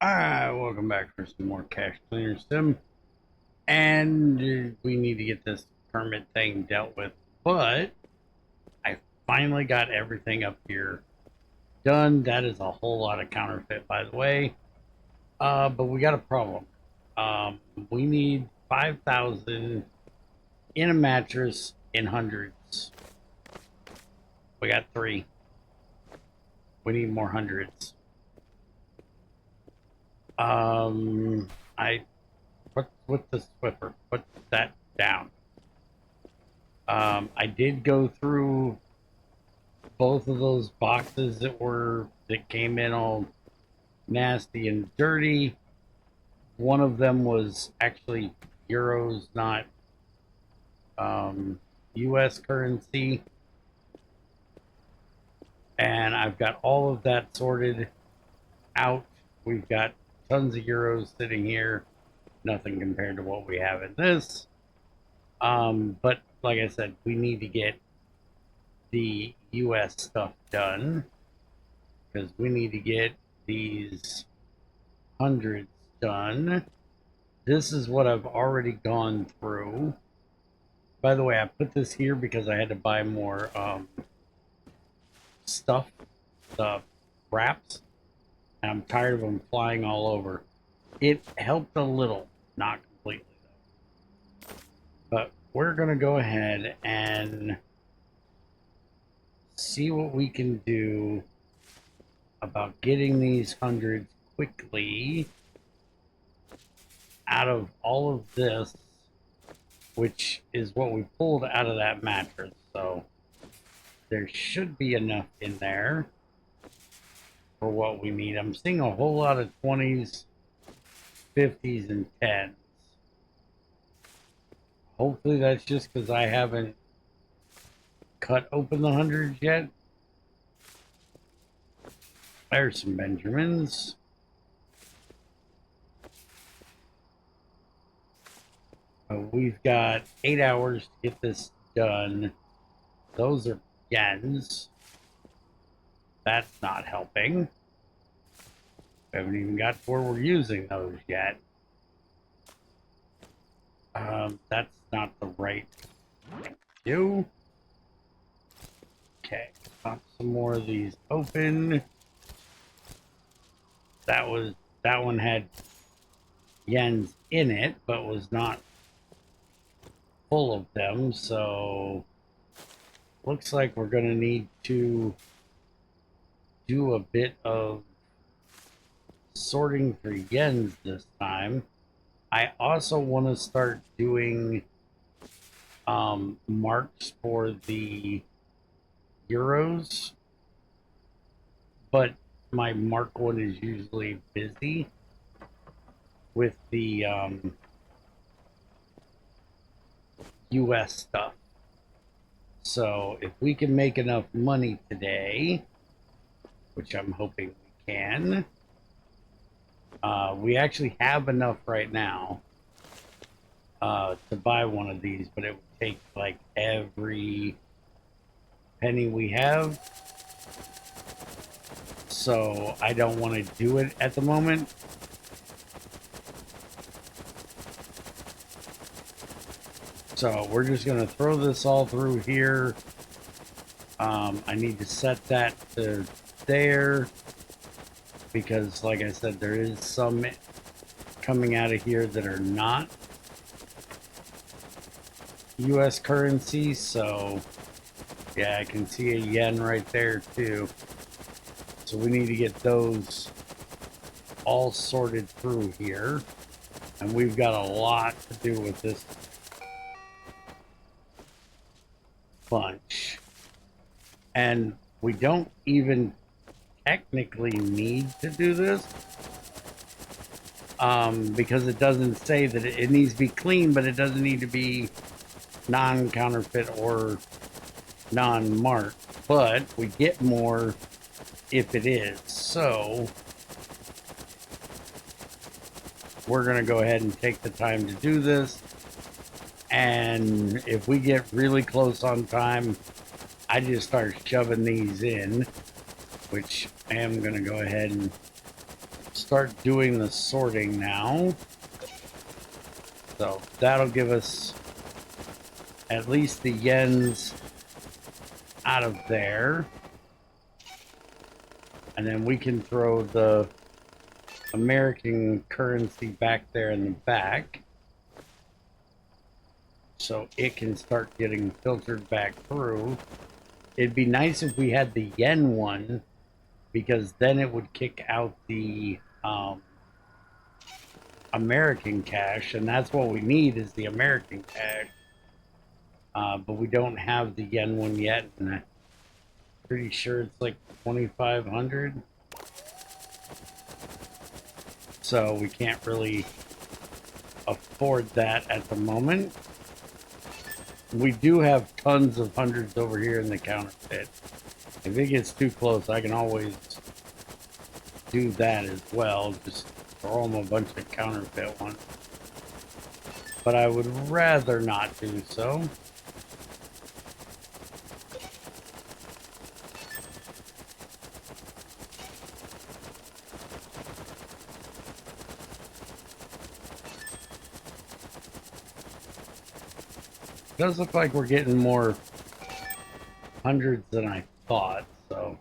Alright, welcome back for some more Cache Cleaner Sim. And we need to get this permit thing dealt with. But I finally got everything up here done. That is a whole lot of counterfeit, by the way. But we got a problem. We need 5,000 in a mattress in hundreds. We got 3. We need more hundreds. I put with the Swiffer. Put that down. I did go through both of those boxes that came in all nasty and dirty. One of them was actually euros, not U.S. currency, and I've got all of that sorted out. We've got tons of euros sitting here, nothing compared to what we have in this. But like I said, we need to get the US stuff done because we need to get these hundreds done. This is what I've already gone through. By the way, I put this here because I had to buy more stuff, the wraps, and I'm tired of them flying all over. It helped a little, not completely though. But we're gonna go ahead and see what we can do about getting these hundreds quickly out of all of this, which is what we pulled out of that mattress. So there should be enough in there for what we need. I'm seeing a whole lot of 20s, 50s, and 10s. Hopefully that's just because I haven't cut open the hundreds yet. There's some Benjamins. We've got 8 hours to get this done. Those are yens. That's not helping. We haven't even got to where we're using those yet. That's not the right thing to do. Okay, pop some more of these open. That one had yens in it, but was not full of them, so looks like we're gonna need to do a bit of sorting for yens this time. I also want to start doing marks for the euros, but my mark one is usually busy with the US stuff. So if we can make enough money today, which I'm hoping we can, we actually have enough right now to buy one of these, but it would take like every penny we have. So I don't want to do it at the moment. So we're just going to throw this all through here. I need to set that to there because, like I said, there is some coming out of here that are not US currency. So yeah, I can see a yen right there too. So we need to get those all sorted through here. And we've got a lot to do with this bunch. And we don't even technically need to do this. Because it doesn't say that it needs to be clean, but it doesn't need to be non-counterfeit or non-marked. But we get more if it is. So we're going to go ahead and take the time to do this. And if we get really close on time, I just start shoving these in, which I am going to go ahead and start doing the sorting now. So that'll give us at least the yens out of there. And then we can throw the American currency back there in the back. So it can start getting filtered back through. It'd be nice if we had the yen one, because then it would kick out the American cash, and that's what we need is the American cash. But we don't have the yen one yet, and I'm pretty sure it's like 2,500. So we can't really afford that at the moment. We do have tons of hundreds over here in the counterfeit. If it gets too close, I can always do that as well. Just throw them a bunch of counterfeit ones. But I would rather not do so. It does look like we're getting more hundreds than I thought, so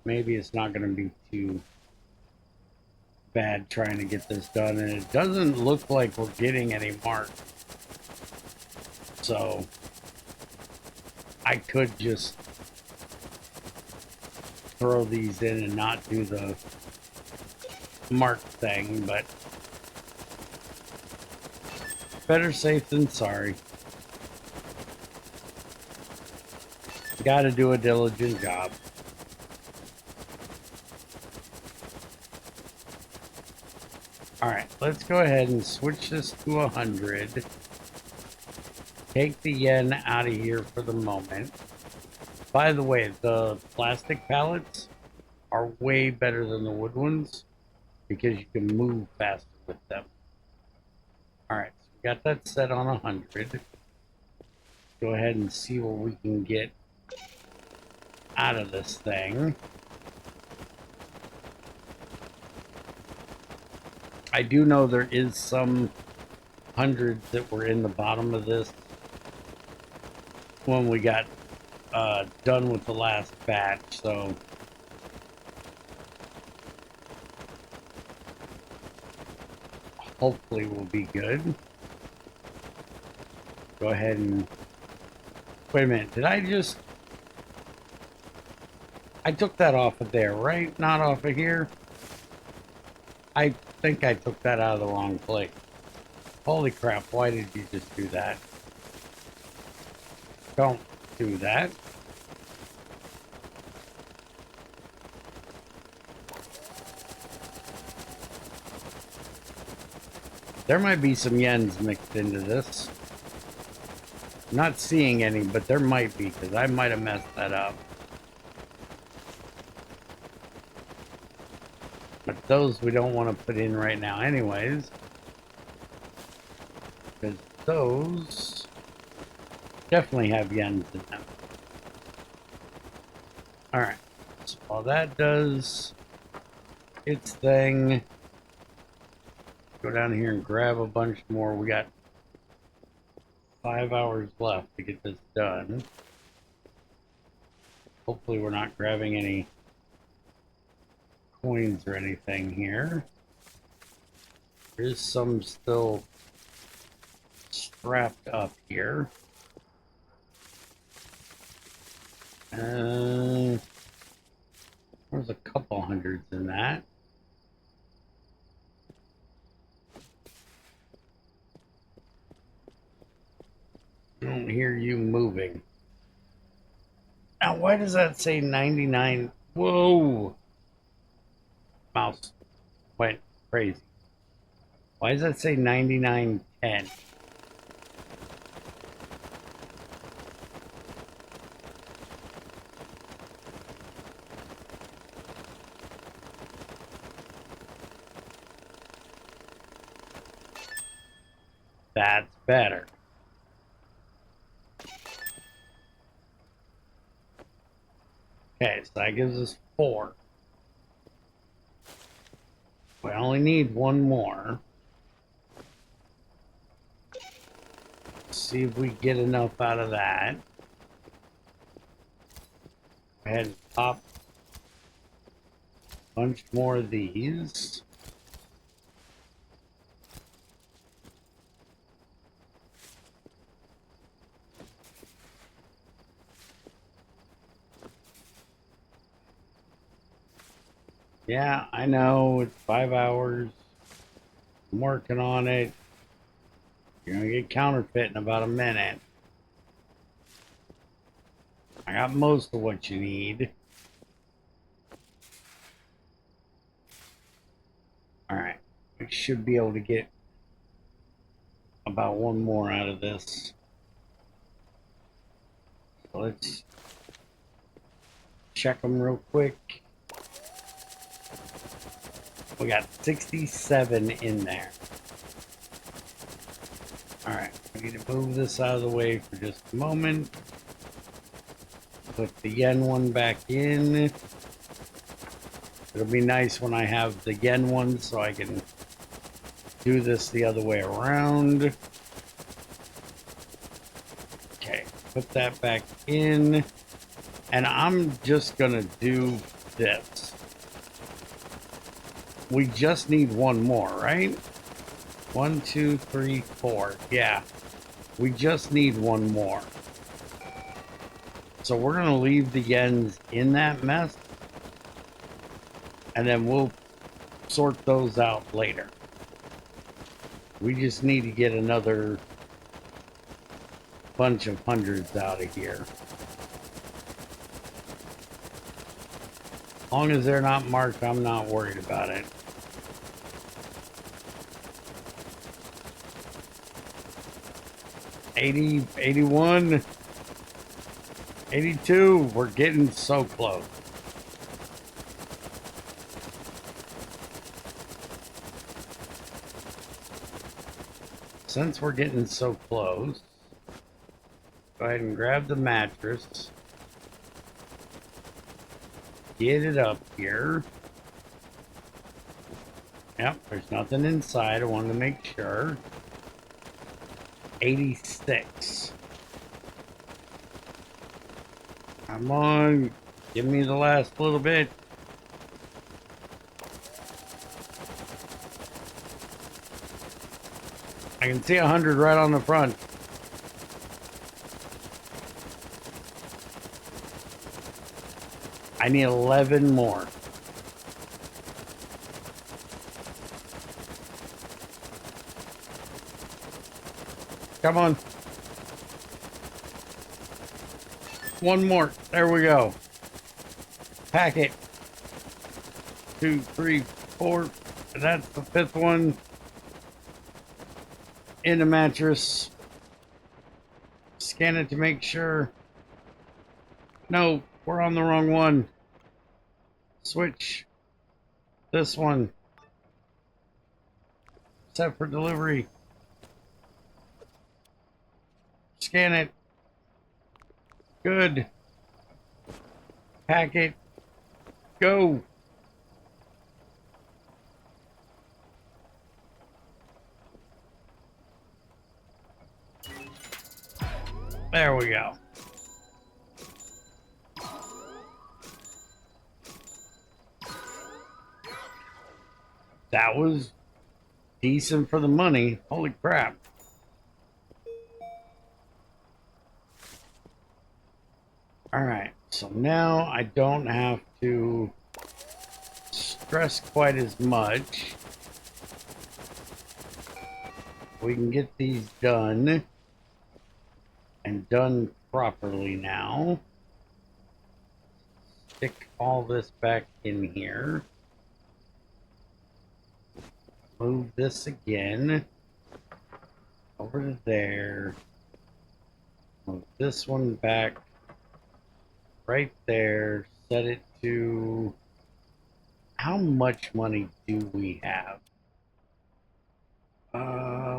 maybe it's not going to be too bad trying to get this done. And it doesn't look like we're getting any marks, so I could just throw these in and not do the mark thing, but better safe than sorry. Gotta do a diligent job. Alright, let's go ahead and switch this to 100. Take the yen out of here for the moment. By the way, the plastic pallets are way better than the wood ones because you can move faster with them. Alright, so we got that set on 100. Go ahead and see what we can get out of this thing. I do know there is some hundreds that were in the bottom of this when we got done with the last batch, so hopefully we'll be good. Go ahead and wait a minute, did I took that off of there, right? Not off of here? I think I took that out of the wrong place. Holy crap, why did you just do that? Don't do that. There might be some yens mixed into this. I'm not seeing any, but there might be, because I might have messed that up. But those we don't want to put in right now anyways. Because those definitely have yens in them. Alright, so while that does its thing, go down here and grab a bunch more. We got 5 hours left to get this done. Hopefully we're not grabbing any coins or anything here. There's some still strapped up here. There's a couple hundreds in that. I don't hear you moving. Now, why does that say 99? Whoa! Mouse went crazy. Why does that say 9910? That's better. Okay, so that gives us 4. We only need one more. See if we get enough out of that. Go ahead and pop a bunch more of these. Yeah, I know, it's 5 hours. I'm working on it. You're gonna get counterfeit in about a minute. I got most of what you need. Alright, we should be able to get about one more out of this. So let's check them real quick. We got 67 in there. Alright, we need to move this out of the way for just a moment. Put the yen one back in. It'll be nice when I have the yen one so I can do this the other way around. Okay, put that back in. And I'm just gonna do this. We just need one more, right? 1, 2, 3, 4. Yeah, we just need one more. So we're gonna leave the yens in that mess, and then we'll sort those out later. We just need to get another bunch of hundreds out of here. As long as they're not marked, I'm not worried about it. $80, $81, $82. We're getting so close. Since we're getting so close, go ahead and grab the mattress. Get it up here. Yep, there's nothing inside. I wanted to make sure. 86. Come on. Give me the last little bit. I can see 100 right on the front. I need 11 more. Come on. One more. There we go. Pack it. 2, 3, 4. That's the 5th one. In the mattress. Scan it to make sure. No, we're on the wrong one. Switch. This one. Set for delivery. Scan it. Good. Pack it. Go. There we go. That was decent for the money. Holy crap. Alright, so now I don't have to stress quite as much. We can get these done. And done properly now. Stick all this back in here. Move this again. Over to there. Move this one back. Right there. Set it to... How much money do we have?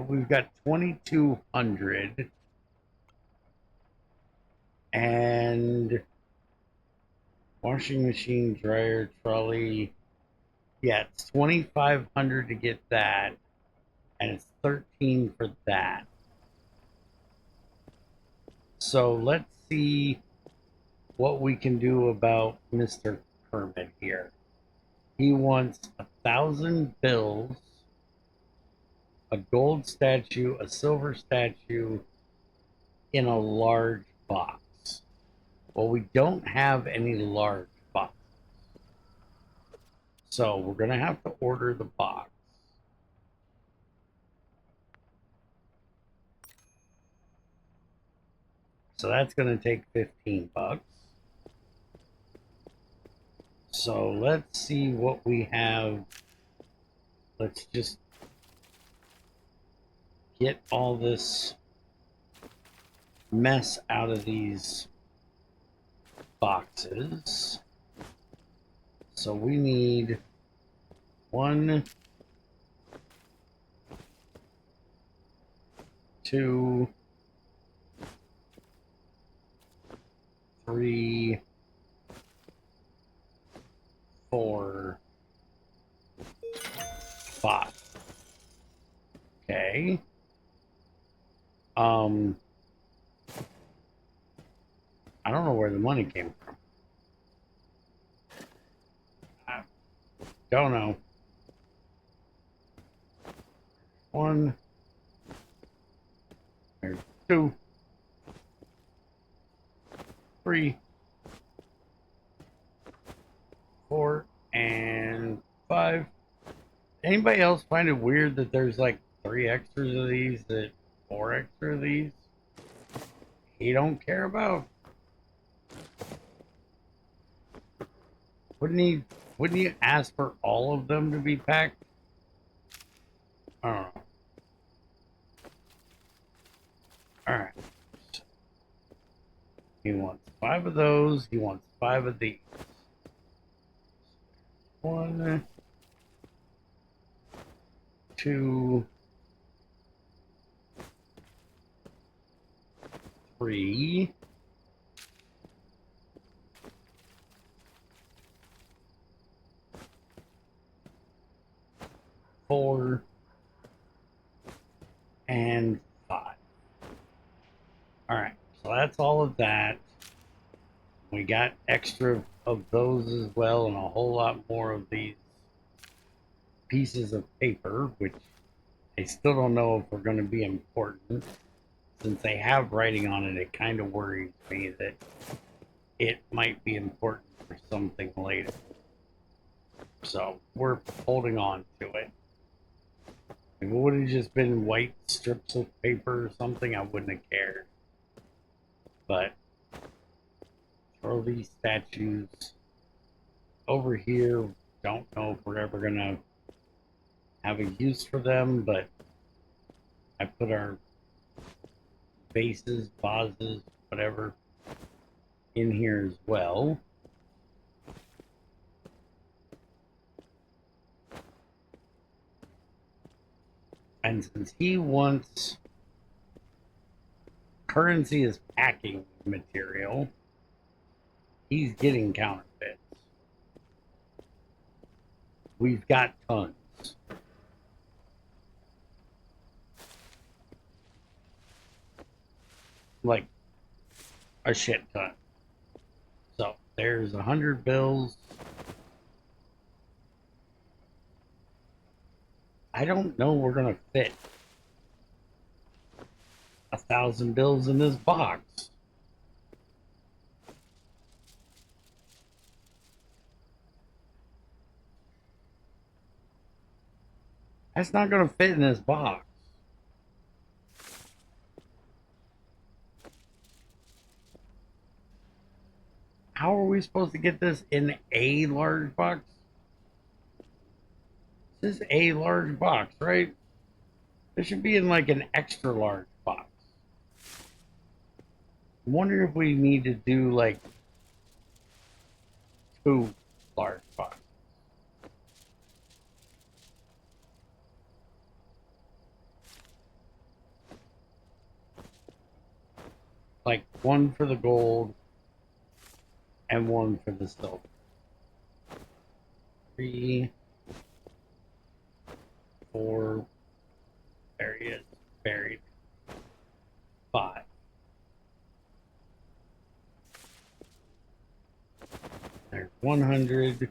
We've got 2,200. And washing machine, dryer, trolley. Yeah, it's 2,500 to get that, and it's 13 for that. So let's see what we can do about Mr. Kermit here. He wants 1,000 bills, a gold statue, a silver statue in a large box. Well, we don't have any large boxes. So we're going to have to order the box. So that's going to take 15 bucks. So let's see what we have. Let's just get all this mess out of these boxes. So we need 1, 2, 3, 4, 5. Okay. I don't know where the money came from. I don't know. 1, there's 2, 3, 4, and 5. Anybody else find it weird that there's like 3 extras of these, that 4 extra of these he don't care about? Wouldn't he ask for all of them to be packed? I don't know. Alright. He wants 5 of those. He wants 5 of these. 1, 2, 3. 4, and 5. Alright, so that's all of that. We got extra of those as well, and a whole lot more of these pieces of paper, which I still don't know if are going to be important. Since they have writing on it, it kind of worries me that it might be important for something later. So we're holding on to it. If it would have just been white strips of paper or something, I wouldn't have cared. But throw these statues over here. Don't know if we're ever gonna have a use for them, but I put our vases, vases, whatever in here as well. And since he wants currency as packing material, he's getting counterfeits. We've got tons. Like a shit ton. So there's 100 bills. I don't know we're gonna fit 1,000 bills in this box. That's not gonna fit in this box. How are we supposed to get this in a large box? This is a large box, right? This should be in like an extra large box. I wonder if we need to do like 2 large boxes. Like 1 for the gold and 1 for the silver. 3, 4. There he is, buried. 5. There's 100.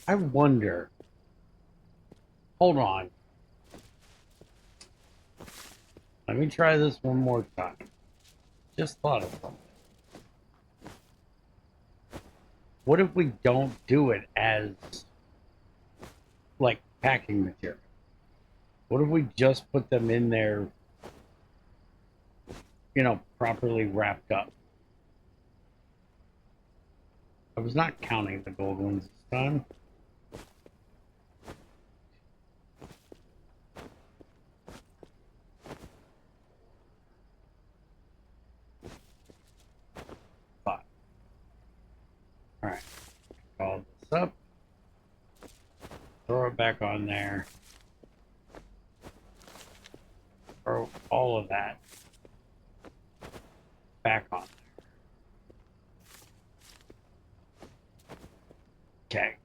I wonder. Hold on. Let me try this one more time. Just thought of something. What if we don't do it as like packing material? What if we just put them in there, properly wrapped up? I was not counting the gold ones this time. Five. All right. Call this up. Throw it back on there. Throw all of that back on there. Okay.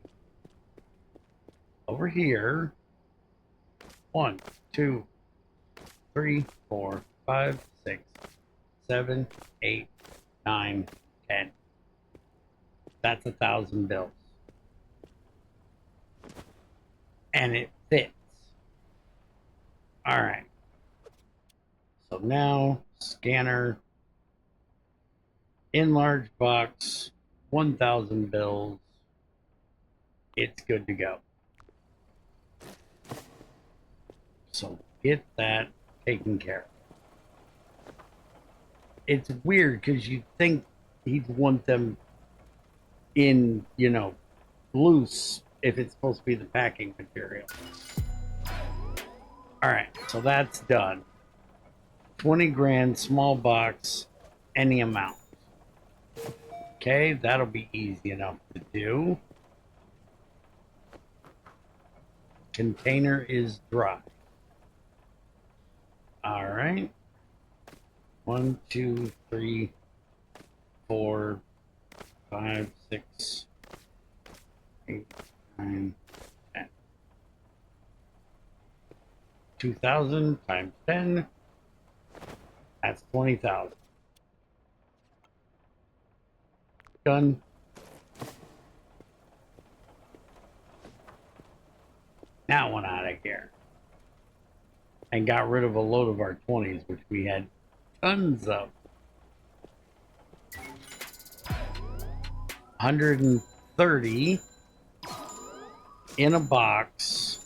Over here. 1, 2, 3, 4, 5, 6, 7, 8, 9, 10. That's 1,000 bills. And it fits. All right. So now, scanner, enlarge box, 1,000 bills. It's good to go. So get that taken care of. It's weird because you'd think he'd want them in, loose if it's supposed to be the packing material. All right, so that's done. 20 grand, small box, any amount. Okay, that'll be easy enough to do. Container is dry. All right. 1, 2, 3, 4, 5, 6, 8, 9, 10. 2,000 times 10. That's 20,000. Done. Now went out of here. And got rid of a load of our 20s, which we had tons of. 130 in a box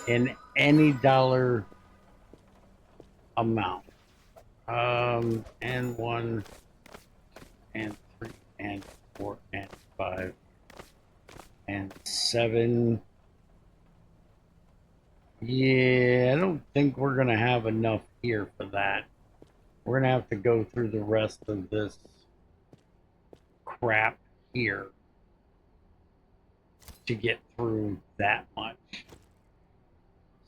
in any dollar amount. And 1 and 3 and 4 and 5 and 7. Yeah, I don't think we're gonna have enough here for that. We're gonna have to go through the rest of this crap here to get through that much.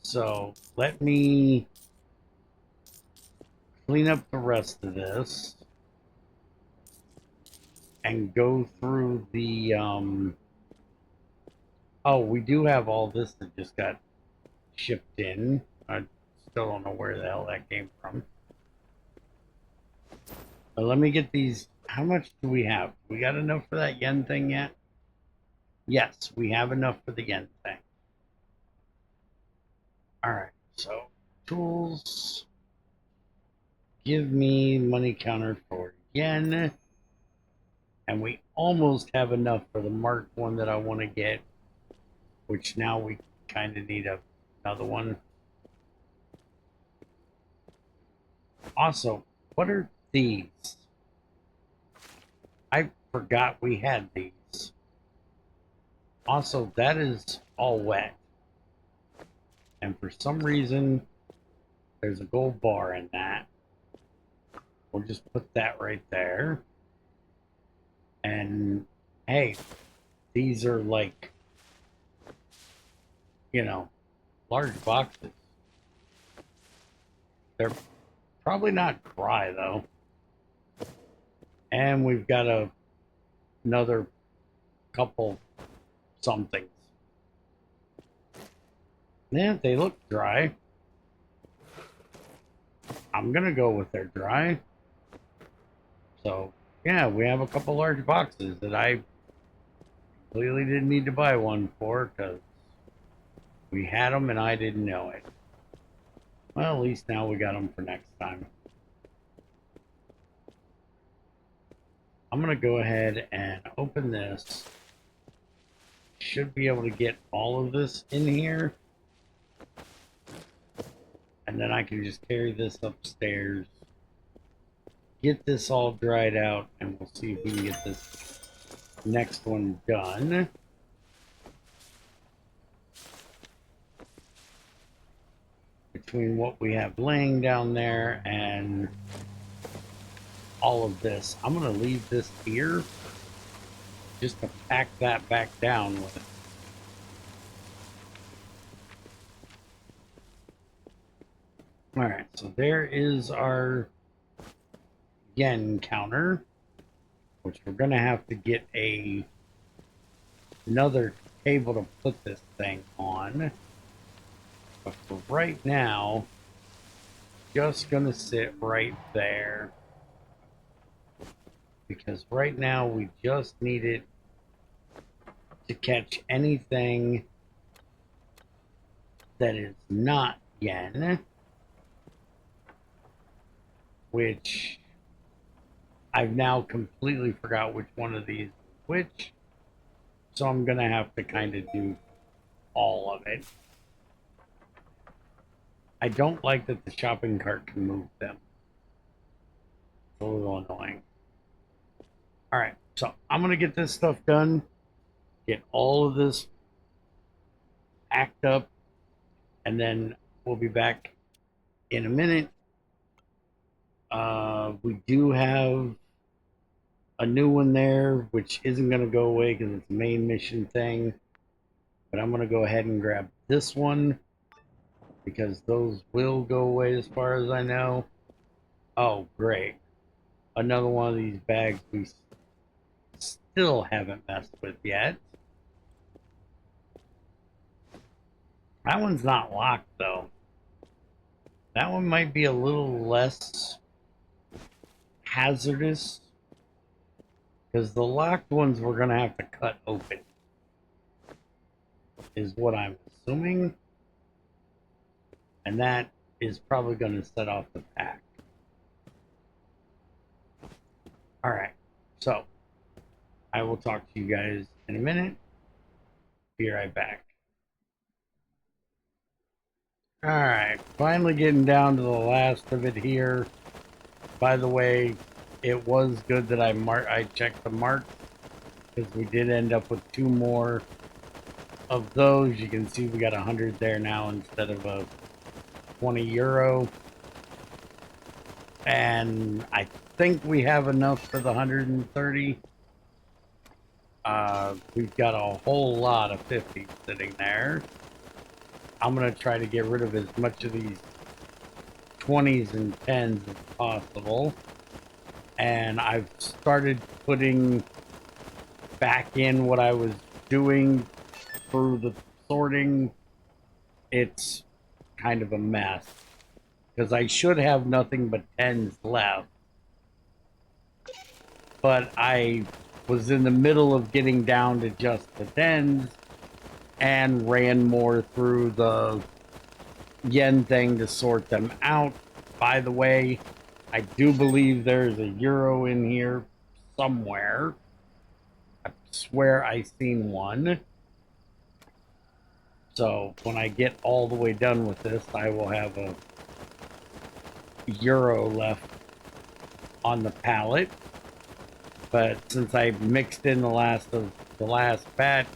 So let me clean up the rest of this and go through the oh, we do have all this that just got shipped in. I still don't know where the hell that came from. But let me get these. How much do we have? We got enough for that yen thing yet? Yes, we have enough for the yen thing. Alright, so tools. Give me money counter for yen. And we almost have enough for the Mark one that I want to get, which now we kind of need another one. Also, what are these? I forgot we had these. Also, that is all wet. And for some reason, there's a gold bar in that. We'll just put that right there. And hey, these are like, you know, large boxes. They're probably not dry though. And we've got another couple somethings. Yeah, they look dry. I'm gonna go with they're dry. So yeah, we have a couple large boxes that I completely didn't need to buy one for because we had them and I didn't know it. Well, at least now we got them for next time. I'm gonna go ahead and open this. Should be able to get all of this in here. And then I can just carry this upstairs. Get this all dried out and we'll see if we can get this next one done. Between what we have laying down there and all of this, I'm going to leave this here just to pack that back down with. Alright, so there is our yen counter, which we're going to have to get another table to put this thing on. But for right now, just going to sit right there. Because right now we just need it to catch anything that is not yen, which I've now completely forgot which one of these is which, so I'm gonna have to kind of do all of it. I don't like that the shopping cart can move them. It's a little annoying. Alright, so I'm gonna get this stuff done, get all of this packed up, and then we'll be back in a minute. We do have a new one there, which isn't going to go away because it's a main mission thing. But I'm going to go ahead and grab this one because those will go away as far as I know. Oh, great. Another one of these bags we still haven't messed with yet. That one's not locked, though. That one might be a little less hazardous because the locked ones we're going to have to cut open, is what I'm assuming. And that is probably going to set off the pack. Alright, so I will talk to you guys in a minute. Be right back. Alright, finally getting down to the last of it here. By the way, it was good that I checked the mark because we did end up with 2 more of those. You can see we got 100 there now instead of a 20 euro. And I think we have enough for the 130. We've got a whole lot of 50s sitting there. I'm going to try to get rid of as much of these 20s and 10s as possible. And I've started putting back in what I was doing through the sorting. It's kind of a mess because I should have nothing but 10s left. But I was in the middle of getting down to just the 10s and ran more through the yen thing to sort them out. By the way, I do believe there's a euro in here somewhere. I swear I seen one. So when I get all the way done with this, I will have a euro left on the pallet. But since I mixed in the last batch,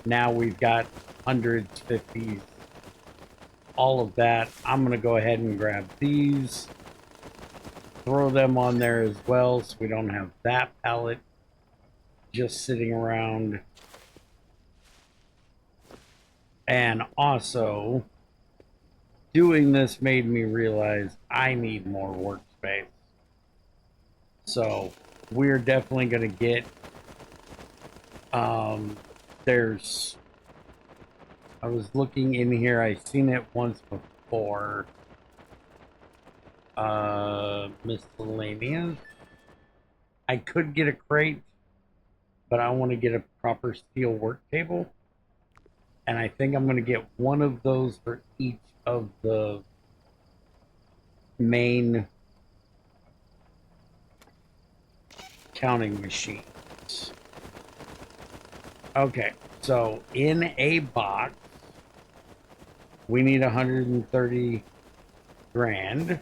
now we've got 100s, 50s, all of that. I'm going to go ahead and grab these, throw them on there as well so we don't have that pallet just sitting around. And also, doing this made me realize I need more workspace. So we're definitely going to get, there's, I was looking in here, I've seen it once before, miscellaneous. I could get a crate, but I want to get a proper steel work table. And I think I'm going to get one of those for each of the main counting machines. Okay, so in a box, we need 130 grand.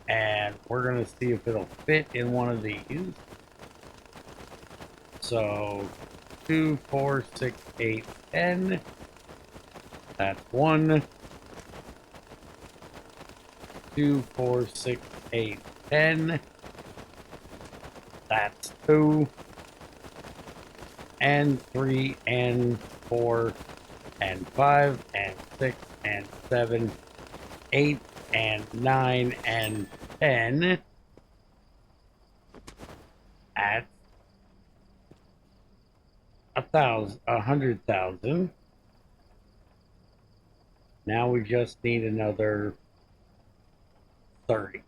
And we're going to see if it'll fit in one of these. So 2, 4, 6, 8, 10. That's 1. 2, 4, 6, 8, 10. That's 2. And 3, and 4, and 5, and 6, and 7, 8, and 9, and 10. At 100,000. Now we just need another 30.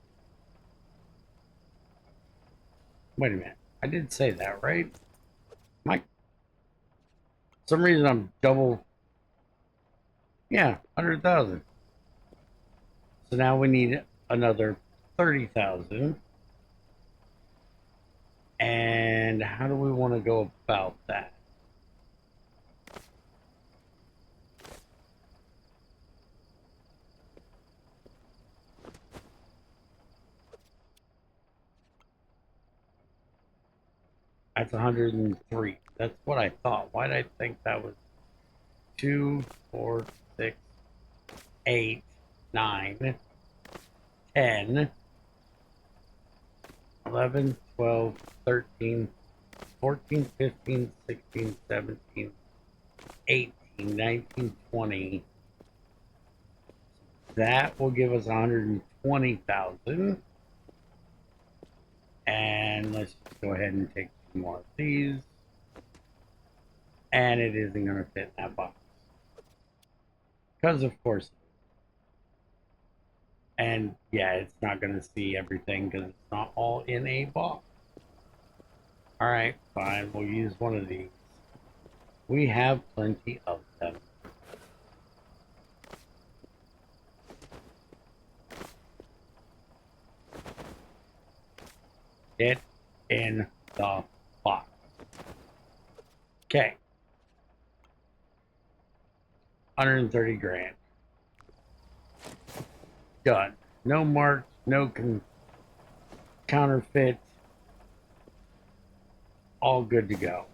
Wait a minute. I did say that, right? For some reason I'm double. Yeah, 100,000. So now we need another 30,000. And how do we want to go about that? That's 103. That's what I thought. Why did I think that was 2, 4, 6, 8, 9, 10, 11, 12, 13, 14, 15, 16, 17, 18, 19, 20. That will give us 120,000. And let's just go ahead and take two more of these. And it isn't going to fit in that box. Because of course. And yeah, it's not going to see everything because it's not all in a box. Alright, fine. We'll use one of these. We have plenty of them. Get in the box. Okay. 130 grand. Done. No marks, no counterfeit. All good to go.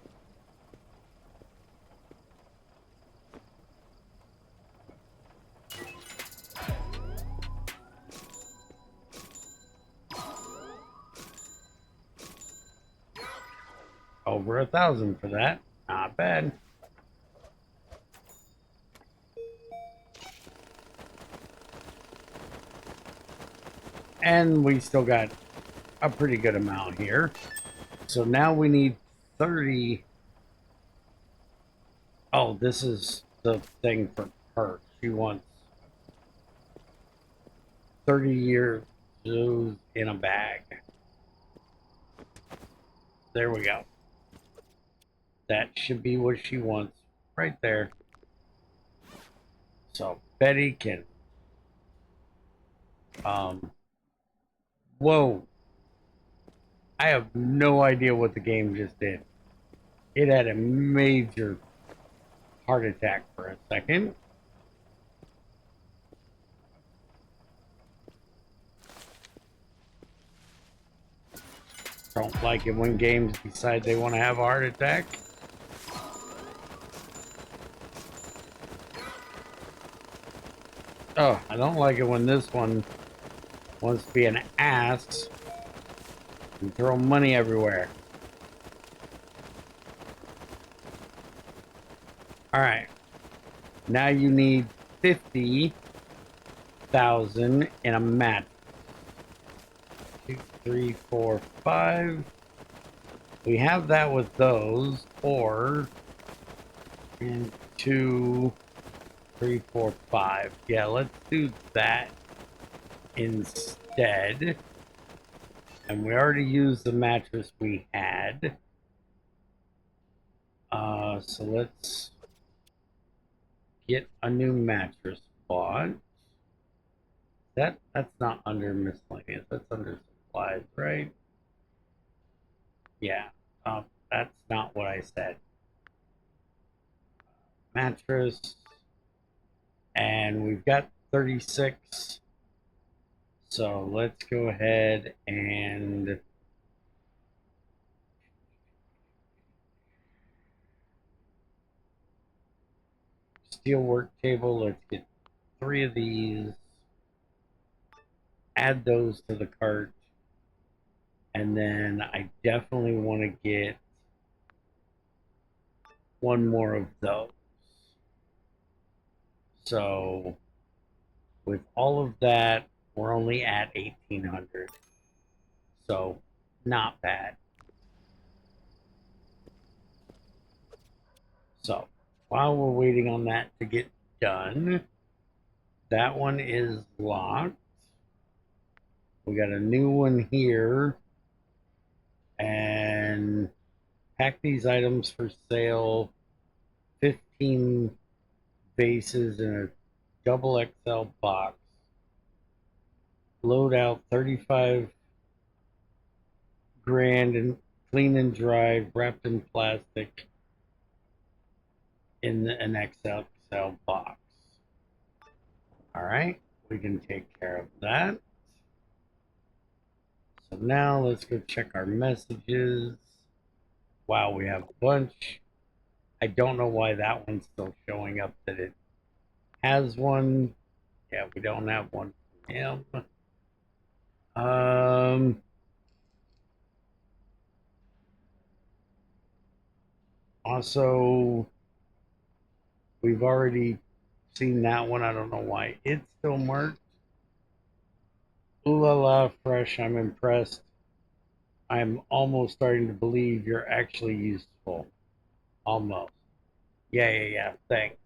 Over 1,000 for that. Not bad. And we still got a pretty good amount here. So now we need 30. Oh, this is the thing for her. She wants 30 years in a bag. There we go. That should be what she wants right there. So Betty can whoa. I have no idea what the game just did. It had a major heart attack for a second. Don't like it when games decide they want to have a heart attack. Oh, I don't like it when this one wants to be an ass and throw money everywhere. All right. Now you need 50,000 in a mat. 2, 3, 4, 5. We have that with those, or and 2, 3, 4, 5. Yeah, let's do that instead. And we already used the mattress we had. So let's get a new mattress bought. That's not under miscellaneous. That's under supplies, right? Yeah. That's not what I said. Mattress, and we've got 36. So let's go ahead and steel work table. Let's get 3 of these. Add those to the cart. And then I definitely want to get one more of those. So with all of that, we're only at 1800. So not bad. So while we're waiting on that to get done, that one is locked. We got a new one here. And pack these items for sale. 15 vases in a double XL box. Load out 35 grand and clean and dry, wrapped in plastic in an XL box. All right, we can take care of that. So now let's go check our messages. Wow, we have a bunch. I don't know why that one's still showing up that it has one. Yeah, we don't have one from him. Um, Also, we've already seen that one. I don't know why it's still marked. Ooh la la, fresh. I'm impressed. I'm almost starting to believe you're actually useful. Almost. Yeah, yeah, yeah. Thanks.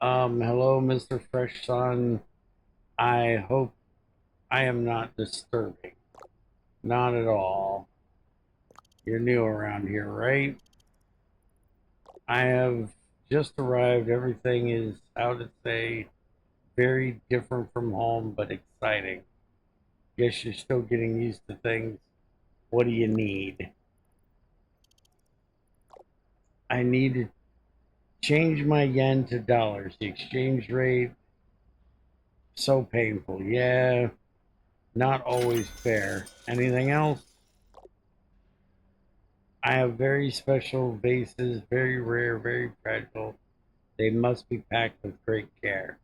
Hello, Mr. Fresh Son. I hope I am not disturbing. Not at all. You're new around here, right? I have just arrived. Everything is, how to say, very different from home, but exciting. Guess you're still getting used to things. What do you need? I need to change my yen to dollars. The exchange rate, so painful. Yeah, not always fair. Anything else? I have very special vases, very rare, very fragile. They must be packed with great care.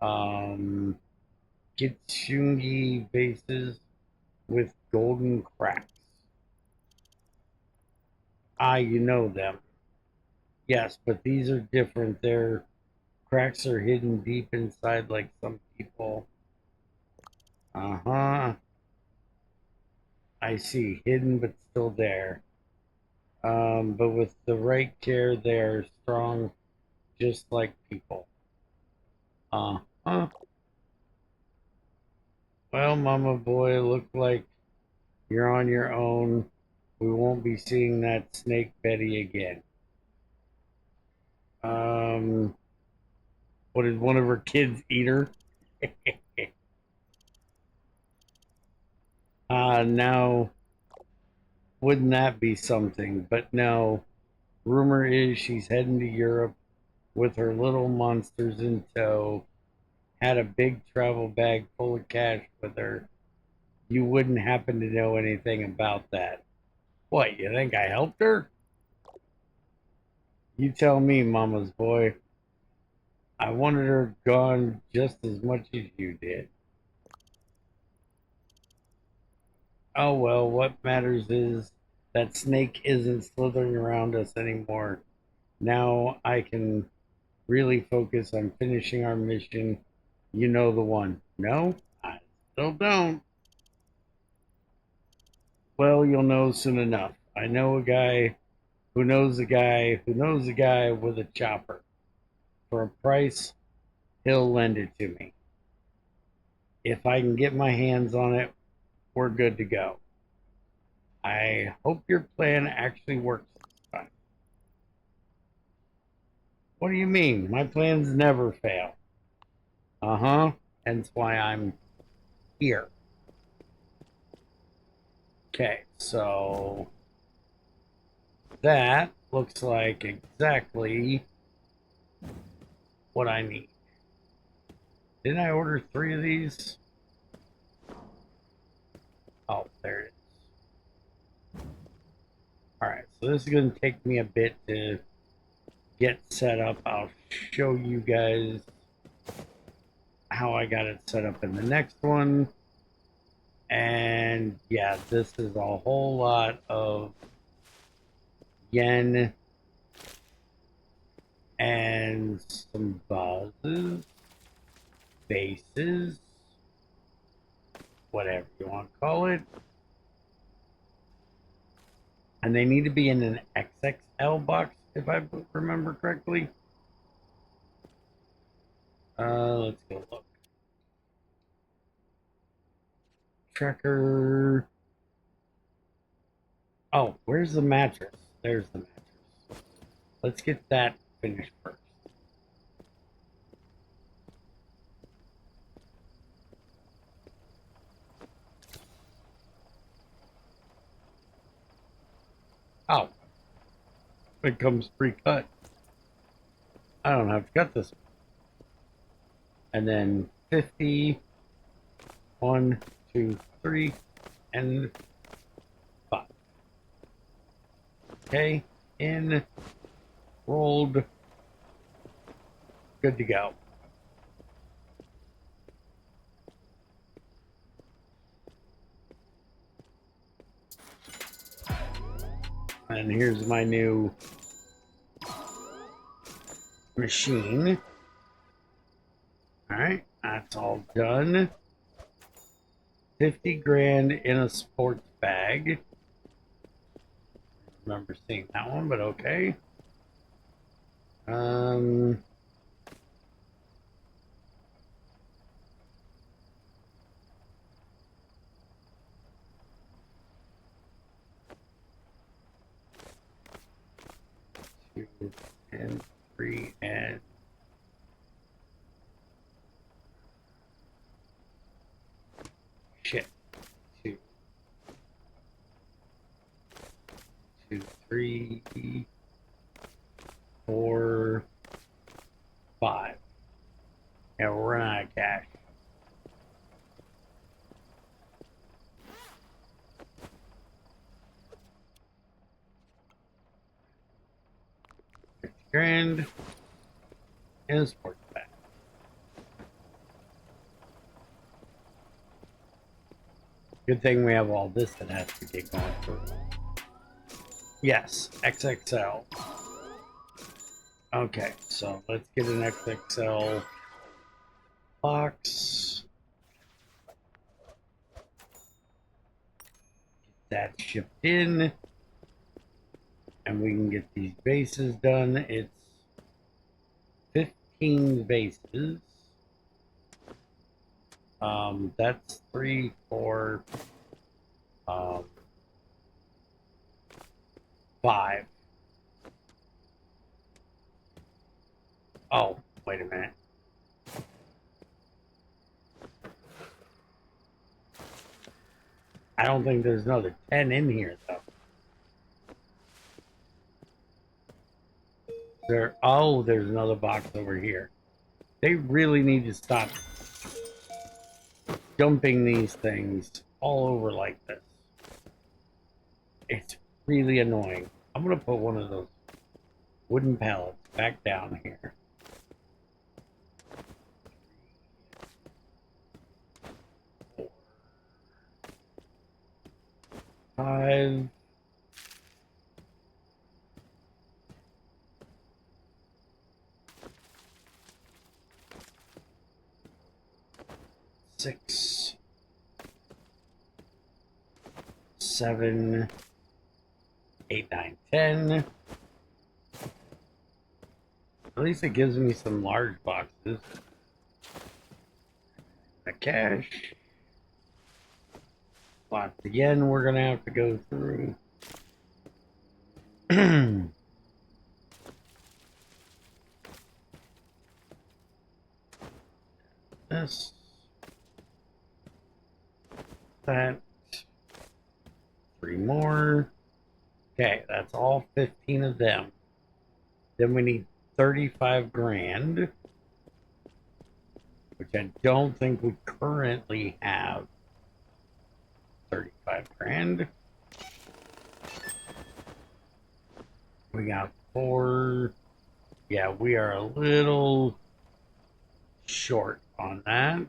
Um, Kitsungi vases with golden cracks. Ah, you know them. Yes, but these are different. Their cracks are hidden deep inside, like some people. Uh huh. I see. Hidden but still there. But with the right care, they are strong, just like people. Uh huh. Well, Mama Boy, look like you're on your own. We won't be seeing that snake Betty again. Um, what did one of her kids eat her? Now, wouldn't that be something? But no, rumor is she's heading to Europe with her little monsters in tow. Had a big travel bag full of cash with her. You wouldn't happen to know anything about that. What, you think I helped her? You tell me, Mama's boy. I wanted her gone just as much as you did. Oh well, what matters is that snake isn't slithering around us anymore. Now I can really focus on finishing our mission. You know the one. No, I still don't. Well, you'll know soon enough. I know a guy who knows a guy who knows a guy with a chopper. For a price, he'll lend it to me. If I can get my hands on it, we're good to go. I hope your plan actually works this time. What do you mean? My plans never fail. Uh huh. Hence why I'm here. Okay, so that looks like exactly what I need. Didn't I order 3 of these? Oh, there it is. Alright, so this is going to take me a bit to get set up. I'll show you guys how I got it set up in the next one. And yeah, this is a whole lot of yen and some vases, bases, whatever you want to call it. And they need to be in an XXL box, if I remember correctly. Let's go look. Tracker. Oh, where's the mattress? There's the mattress. Let's get that finished first. Oh, it comes pre-cut. I don't have to cut this one. And then 50, 1, 2, 3, and 5. Okay, in, rolled, good to go. And here's my new machine. All right, that's all done. 50 grand in a sports bag. Remember seeing that one, but okay. Um, two and 3 and shit. 2, 2, 3, 4, 5. Yeah, we're running out of cash. Grand and a sports bag. Good thing we have all this that has to get going through. Yes, XXL. Okay, so let's get an XXL box. Get that shipped in. And we can get these bases done. It's 15 bases. That's 3, 4, 5. Oh, wait a minute. I don't think there's another 10 in here, though. Oh, there's another box over here. They really need to stop dumping these things all over like this. It's really annoying. I'm gonna put one of those wooden pallets back down here. 4, 5. 6, 7, 8, 9, 10. At least it gives me some large boxes. The cash. Lots again we're gonna have to go through. This. That. 3 more. Okay, that's all 15 of them. Then we need 35 grand, which I don't think we currently have 35 grand. We got 4. Yeah, we are a little short on that.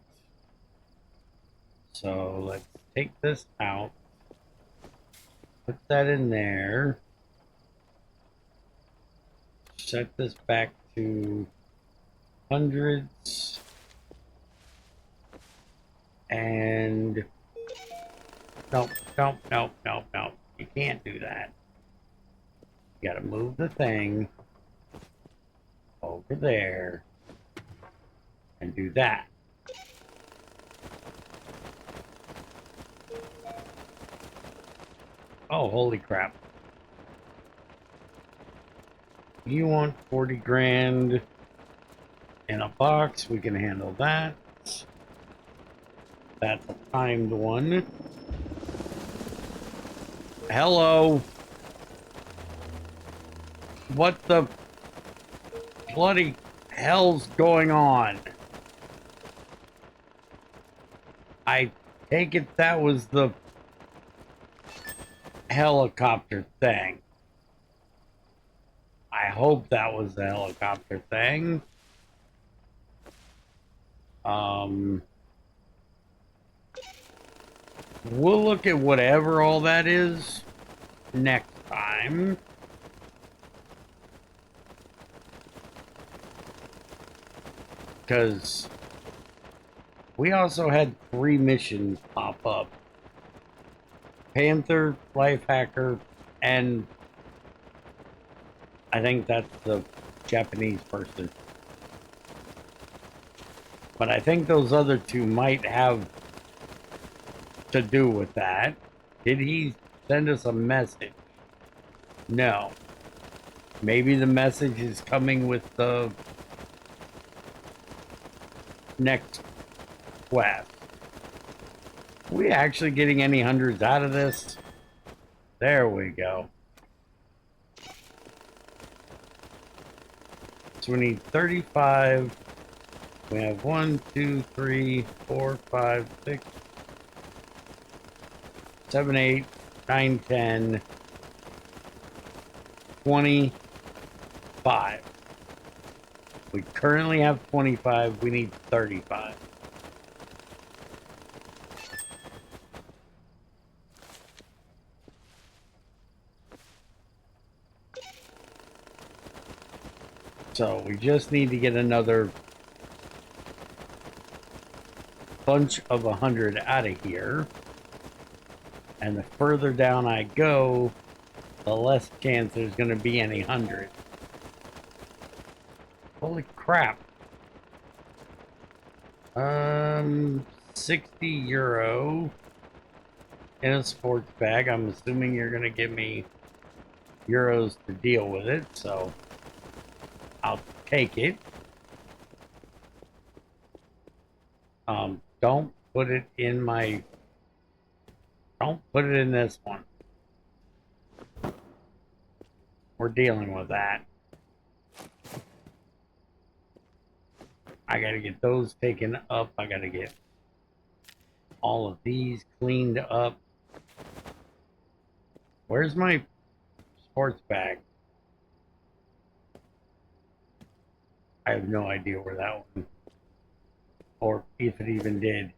So let's take this out. Put that in there. Set this back to hundreds. And nope. You can't do that. You gotta move the thing over there and do that. Oh, holy crap. You want 40 grand in a box, we can handle that. That's a timed one. Hello. What the bloody hell's going on? I take it that was the helicopter thing. I hope that was the helicopter thing. We'll look at whatever all that is next time. Because we also had 3 missions pop up. Panther, Life Hacker, and I think that's the Japanese person. But I think those other 2 might have to do with that. Did he send us a message? No. Maybe the message is coming with the next quest. Are we actually getting any hundreds out of this? There we go. So we need 35. We have 1, 2, 3, 4, 5, 6, 7, 8, 9, 10, 25. We currently have 25. We need 35. So we just need to get another bunch of 100 out of here. And the further down I go, the less chance there's going to be any 100. Holy crap. 60 euro in a sports bag. I'm assuming you're going to give me euros to deal with it, so I'll take it. Don't put it in my... Don't put it in this one. We're dealing with that. I gotta get those taken up. I gotta get all of these cleaned up. Where's my sports bag? I have no idea where that one, or if it even did.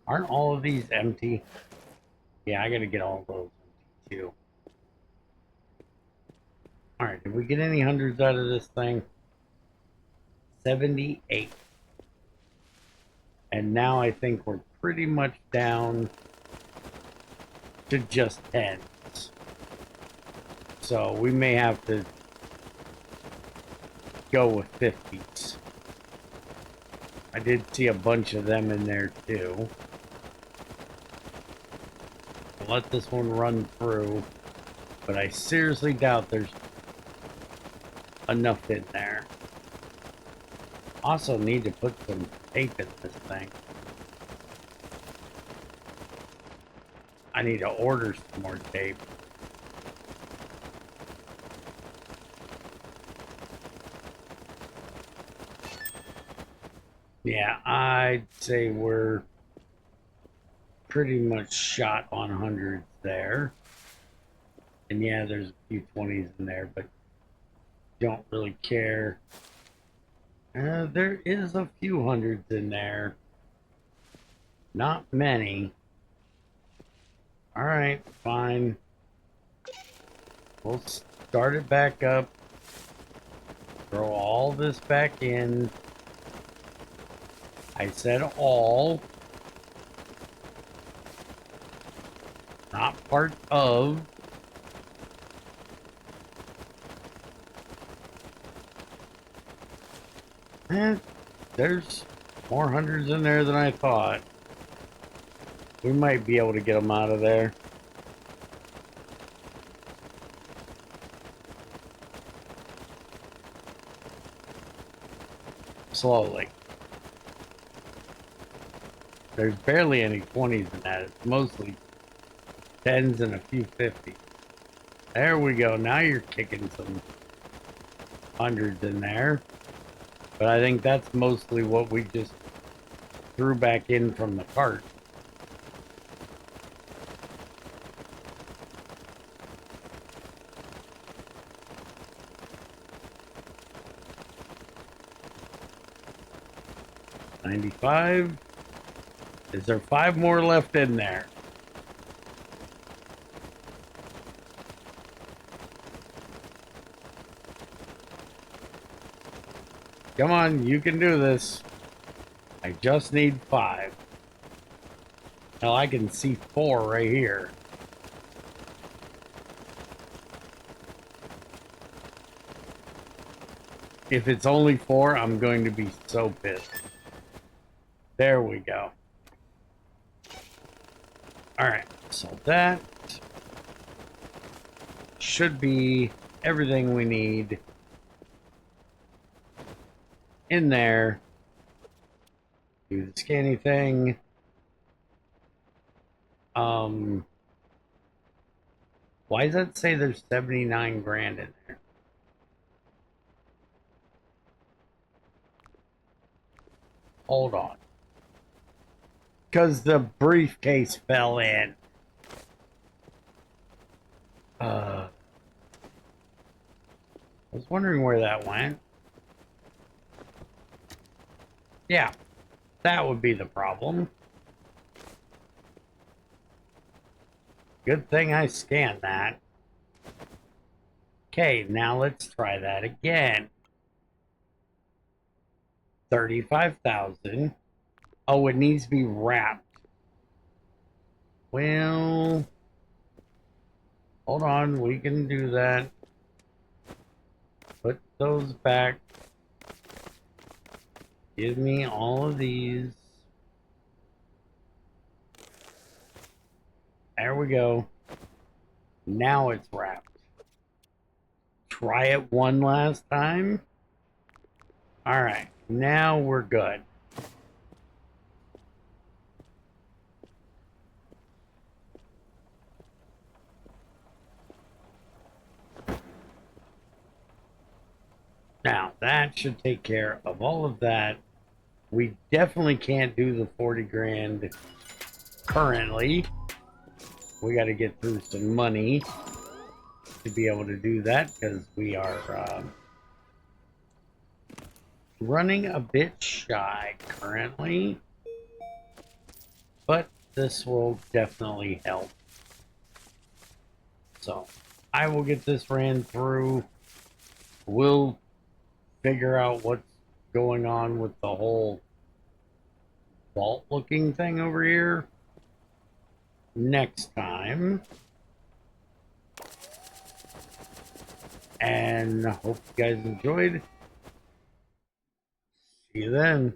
Aren't all of these empty? Yeah, I gotta get all those empty too. Alright, did we get any hundreds out of this thing? 78. And now I think we're pretty much down to just 10s. So we may have to go with 50s. I did see a bunch of them in there too. I'll let this one run through, but I seriously doubt there's enough in there. Also need to put some tape in this thing. I need to order some more tape. Yeah, I'd say we're pretty much shot on hundreds there. And yeah, there's a few 20s in there, but don't really care. There is a few hundreds in there. Not many. Alright, fine. We'll start it back up. Throw all this back in. I said all. Not part of. And there's more hundreds in there than I thought. We might be able to get them out of there. Slowly. There's barely any 20s in that. It's mostly 10s and a few 50s. There we go. Now you're kicking some hundreds in there. But I think that's mostly what we just threw back in from the cart. $95. Is there 5 more left in there? Come on, you can do this. I just need 5. Now I can see 4 right here. If it's only 4, I'm going to be so pissed. There we go. Alright, so that should be everything we need in there. Do the scanning thing. Why does that say there's 79 grand in there? Hold on. Because the briefcase fell in. I was wondering where that went. Yeah, that would be the problem. Good thing I scanned that. Okay, now let's try that again. 35,000. Oh, it needs to be wrapped. Well, hold on, we can do that. Put those back. Give me all of these. There we go. Now it's wrapped. Try it one last time. All right, now we're good. Now, that should take care of all of that. We definitely can't do the 40 grand currently. We got to get through some money to be able to do that because we are running a bit shy currently. But this will definitely help. So, I will get this ran through. We'll figure out what's going on with the whole vault looking thing over here next time. And I hope you guys enjoyed. See you then.